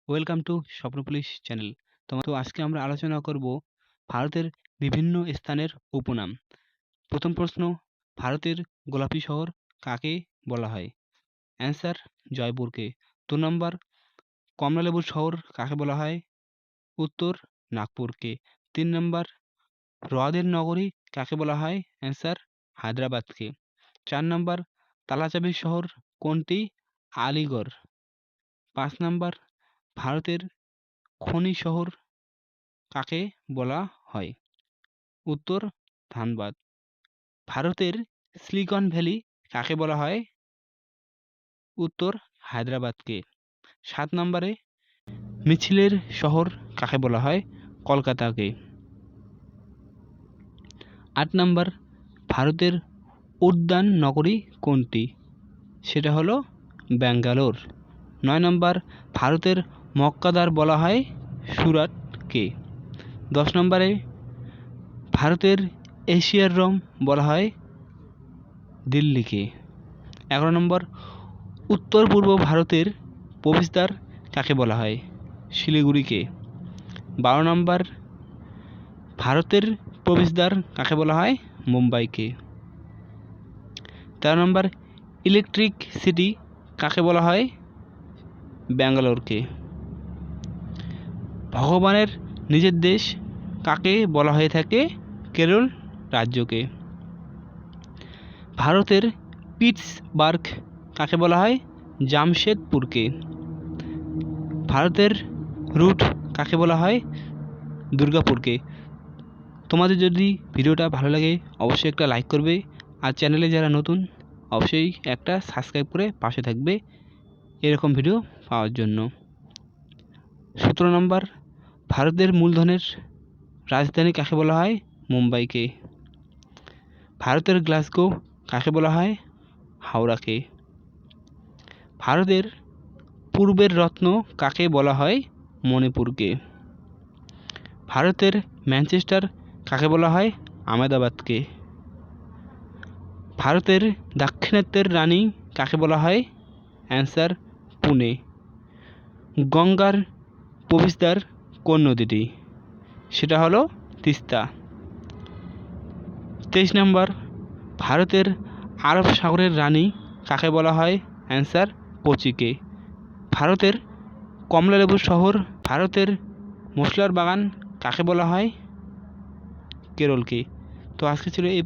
Welcome to স্বপ্ন police channel. তো আজকে আমরা আলোচনা করব ভারতের বিভিন্ন স্থানের উপনাম। প্রথম প্রশ্ন, ভারতের গোলাপি শহর কাকে বলা হয়? অ্যান্সার, জয়পুরকে। 2 নম্বর, কমলালেবুর শহর কাকে বলা হয়? উত্তর, নাগপুরকে। 3 নম্বর, হ্রদের নগরী কাকে বলা হয়? অ্যান্সার, হায়দ্রাবাদকে। 4 নম্বর, তালাচাবির শহর কোনটি? আলিগড়। 5 নম্বর, ভারতের খনি শহর কাকে বলা হয়? উত্তর, ধানবাদ। ভারতের সিলিকন ভ্যালি কাকে বলা হয়? উত্তর, হায়দ্রাবাদকে। 7 নম্বরে, মিছিলের শহর কাকে বলা হয়? কলকাতাকে। 8 নম্বর, ভারতের উদ্যান নগরী কোনটি? সেটা হলো ব্যাঙ্গালোর। 9 নম্বর, ভারতের মক্কাদার বলা হয় সুরাটকে। 10 নম্বরে, ভারতের এশিয়ার রোম বলা হয় দিল্লিকে। 11 নম্বর, উত্তর পূর্ব ভারতের প্রবেশদ্বার কাকে বলা হয়? শিলিগুড়িকে। 12 নম্বর, ভারতের প্রবেশদ্বার কাকে বলা হয়? মুম্বাইকে। 13 নম্বর, ইলেকট্রিক সিটি কাকে বলা হয়? ব্যাঙ্গালোরকে। ভগবানের নিজের দেশ কাকে বলা হয়ে থাকে? কেরল রাজ্যকে। ভারতের পিটসবার্গ কাকে বলা হয়? জামশেদপুরকে। ভারতের রুট কাকে বলা হয়? দুর্গাপুরকে। তোমাদের যদি ভিডিওটা ভালো লাগে অবশ্যই একটা লাইক করবে, আর চ্যানেলে যারা নতুন অবশ্যই একটা সাবস্ক্রাইব করে পাশে থাকবে এরকম ভিডিও পাওয়ার জন্য। 17 নম্বর, ভারতের মূলধনের রাজধানী কাকে বলা হয়? মুম্বাইকে। ভারতের গ্লাসগো কাকে বলা হয়? হাওড়াকে। ভারতের পূর্বের রত্ন কাকে বলা হয়? মণিপুরকে। ভারতের ম্যানচেস্টার কাকে বলা হয়? আহমেদাবাদকে। ভারতের দাক্ষিণাত্যের রানী কাকে বলা হয়? অ্যান্সার, পুনে। গঙ্গার প্রবেশদ্বার কোন নদীটি? সেটা হলো তিস্তা। 23 নম্বর, ভারতের আরব সাগরের রানী কাকে বলা হয়? অ্যান্সার, কোচিকে। ভারতের কমলালেবুর শহর, ভারতের মশলার বাগান কাকে বলা হয়? কেরলকে। তো আজকে ছিল এই